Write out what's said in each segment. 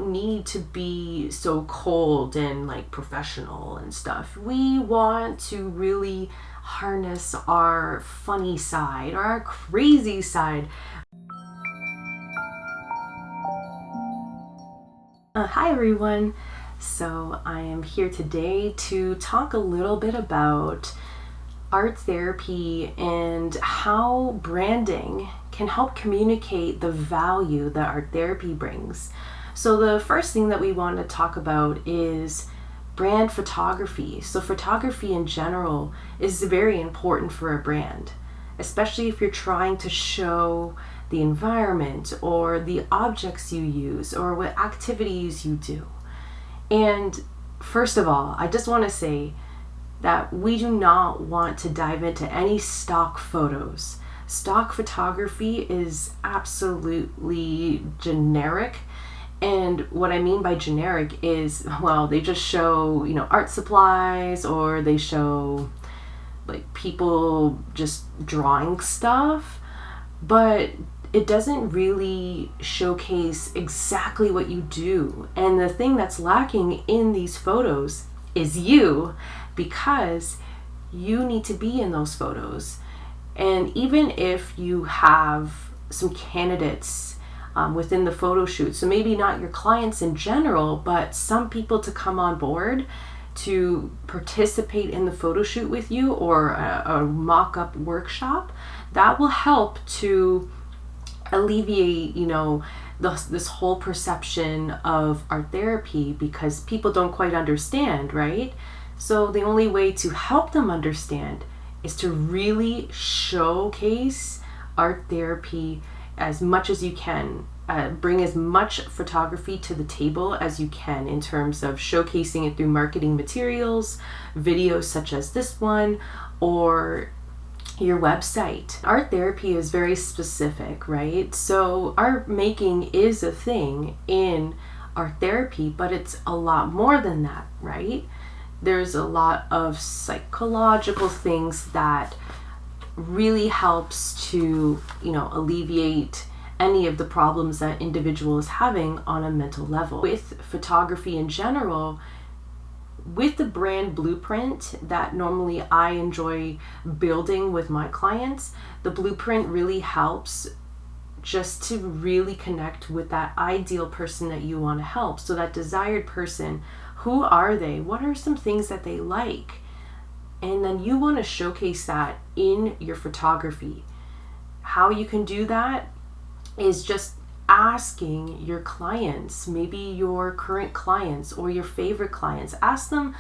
don't need to be so cold and like professional and stuff. We want to really harness our funny side or our crazy side. Hi everyone. So I am here today to talk a little bit about art therapy and how branding can help communicate the value that art therapy brings. So the first thing that we want to talk about is brand photography. So photography in general is very important for a brand, especially if you're trying to show the environment or the objects you use or what activities you do. And first of all, I just want to say that we do not want to dive into any stock photos. Stock photography is absolutely generic. And what I mean by generic is, well, they just show, art supplies, or they show like people just drawing stuff, but it doesn't really showcase exactly what you do. And the thing that's lacking in these photos is you, because you need to be in those photos. And even if you have some candidates within the photo shoot, so maybe not your clients in general, but some people to come on board to participate in the photo shoot with you, or a mock-up workshop, that will help to alleviate, this whole perception of art therapy, because people don't quite understand, right? So the only way to help them understand is to really showcase art therapy as much as you can. Bring as much photography to the table as you can in terms of showcasing it through marketing materials, videos such as this one, or your website. Art therapy is very specific, right? So art making is a thing in art therapy, but it's a lot more than that, right? There's a lot of psychological things that really helps to, alleviate any of the problems that individual is having on a mental level. With photography in general, with the brand blueprint that normally I enjoy building with my clients, the blueprint really helps just to really connect with that ideal person that you want to help. So that desired person, who are they? What are some things that they like? And then you want to showcase that in your photography. How you can do that is just asking your clients, maybe your current clients or your favorite clients, ask them,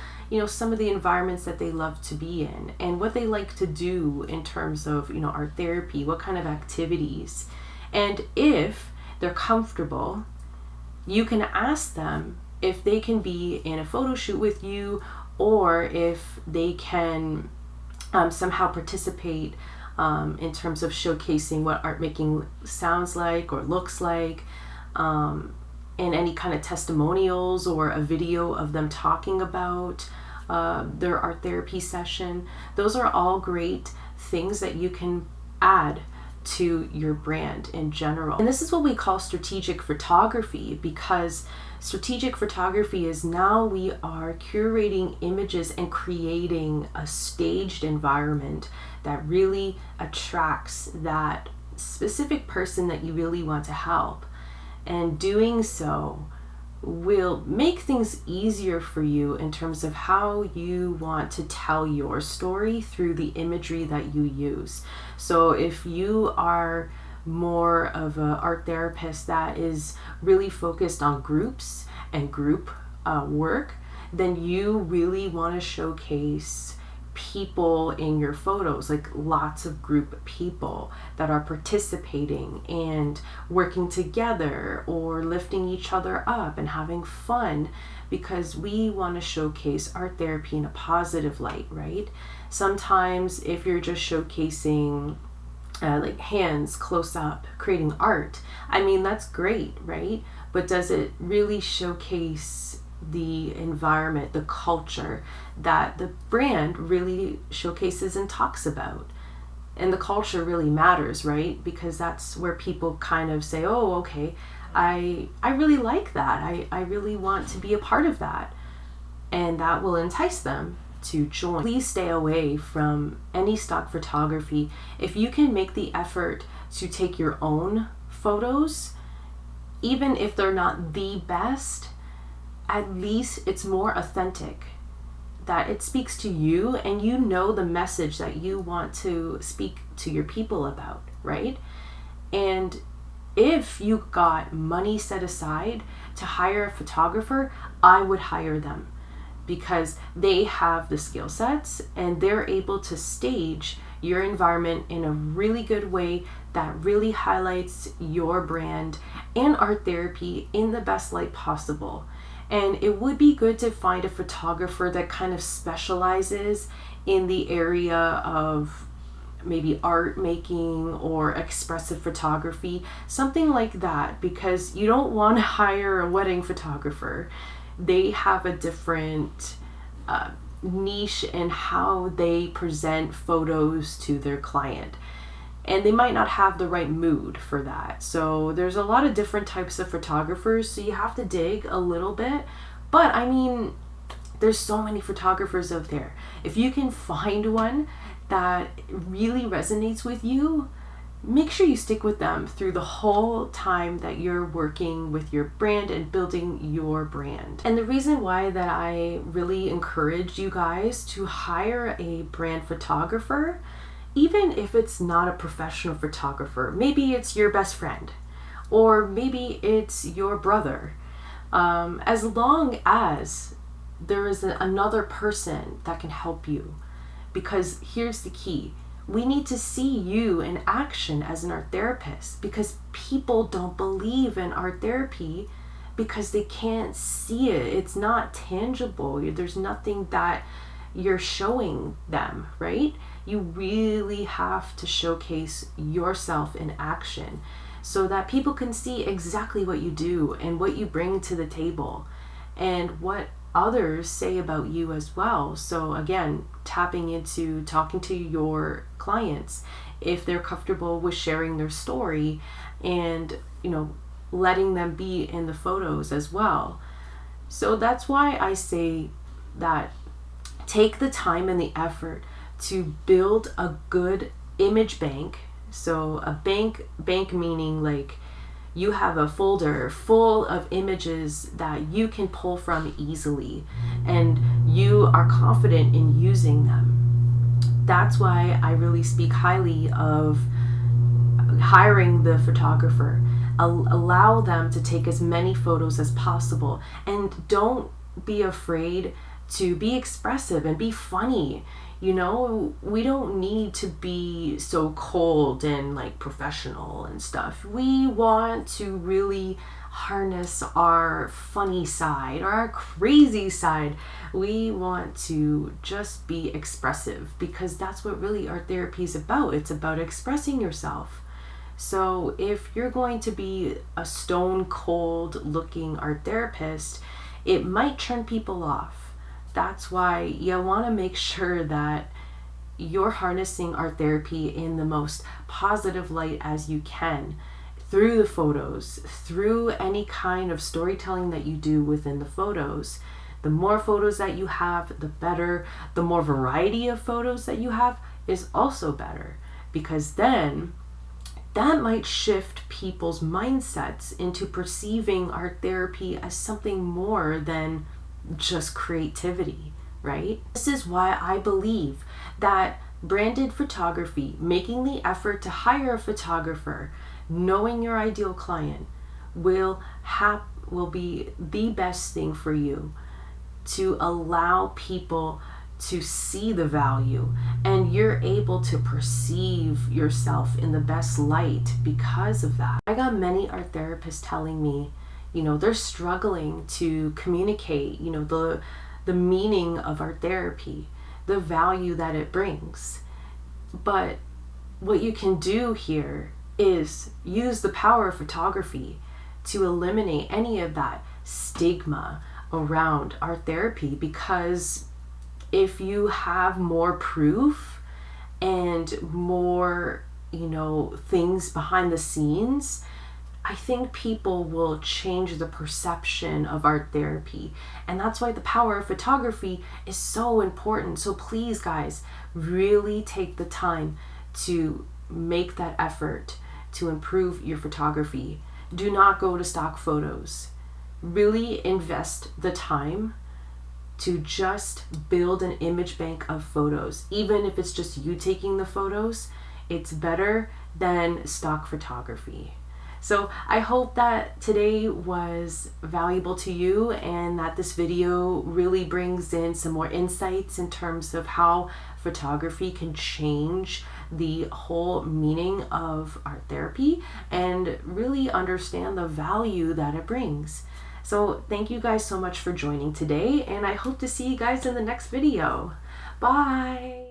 some of the environments that they love to be in and what they like to do in terms of, art therapy, what kind of activities. And if they're comfortable, you can ask them if they can be in a photo shoot with you, or if they can somehow participate in terms of showcasing what art making sounds like or looks like, and any kind of testimonials or a video of them talking about their art therapy session. Those are all great things that you can add to your brand in general. And this is what we call strategic photography, because strategic photography is now we are curating images and creating a staged environment that really attracts that specific person that you really want to help. And doing so will make things easier for you in terms of how you want to tell your story through the imagery that you use. So if you are more of an art therapist that is really focused on groups and group work, then you really want to showcase people in your photos, like lots of group people that are participating and working together or lifting each other up and having fun, because we want to showcase art therapy in a positive light, right? Sometimes if you're just showcasing like hands close up creating art, that's great, right? But does it really showcase the environment, the culture that the brand really showcases and talks about? And the culture really matters, right? Because that's where people kind of say, oh, okay, I really like that. I really want to be a part of that. And that will entice them to join. Please stay away from any stock photography. If you can make the effort to take your own photos, even if they're not the best, at least it's more authentic, that it speaks to you and you know the message that you want to speak to your people about, right? And if you got money set aside to hire a photographer, I would hire them, because they have the skill sets and they're able to stage your environment in a really good way that really highlights your brand and art therapy in the best light possible. And it would be good to find a photographer that kind of specializes in the area of maybe art making or expressive photography, something like that, because you don't want to hire a wedding photographer. They have a different niche in how they present photos to their client, and they might not have the right mood for that. So there's a lot of different types of photographers, so you have to dig a little bit. But I mean, there's so many photographers out there. If you can find one that really resonates with you, make sure you stick with them through the whole time that you're working with your brand and building your brand. And the reason why that I really encourage you guys to hire a brand photographer, even if it's not a professional photographer, maybe it's your best friend, or maybe it's your brother, as long as there is another person that can help you. Because here's the key: we need to see you in action as an art therapist, because people don't believe in art therapy because they can't see it. It's not tangible. There's nothing that you're showing them, right? You really have to showcase yourself in action so that people can see exactly what you do and what you bring to the table and what others say about you as well. So again, tapping into talking to your clients, if they're comfortable with sharing their story, and letting them be in the photos as well. So that's why I say that take the time and the effort to build a good image bank. So a bank meaning like you have a folder full of images that you can pull from easily and you are confident in using them. That's why I really speak highly of hiring the photographer. Allow them to take as many photos as possible, and don't be afraid to be expressive and be funny. We don't need to be so cold and like professional and stuff. We want to really harness our funny side or our crazy side. We want to just be expressive, because that's what really art therapy is about. It's about expressing yourself. So if you're going to be a stone cold looking art therapist, it might turn people off. That's why you want to make sure that you're harnessing art therapy in the most positive light as you can, through the photos, through any kind of storytelling that you do within the photos. The more photos that you have, the better. The more variety of photos that you have is also better, because then that might shift people's mindsets into perceiving art therapy as something more than just creativity, right? This is why I believe that branded photography, making the effort to hire a photographer, knowing your ideal client, will be the best thing for you, to allow people to see the value, and you're able to perceive yourself in the best light because of that. I got many art therapists telling me, they're struggling to communicate, the meaning of art therapy, the value that it brings. But what you can do here is use the power of photography to eliminate any of that stigma around art therapy, because if you have more proof and more, things behind the scenes, I think people will change the perception of art therapy. And that's why the power of photography is so important. So please, guys, really take the time to make that effort to improve your photography. Do not go to stock photos. Really invest the time to just build an image bank of photos. Even if it's just you taking the photos, it's better than stock photography. So I hope that today was valuable to you and that this video really brings in some more insights in terms of how photography can change the whole meaning of art therapy and really understand the value that it brings. So thank you guys so much for joining today, and I hope to see you guys in the next video. Bye!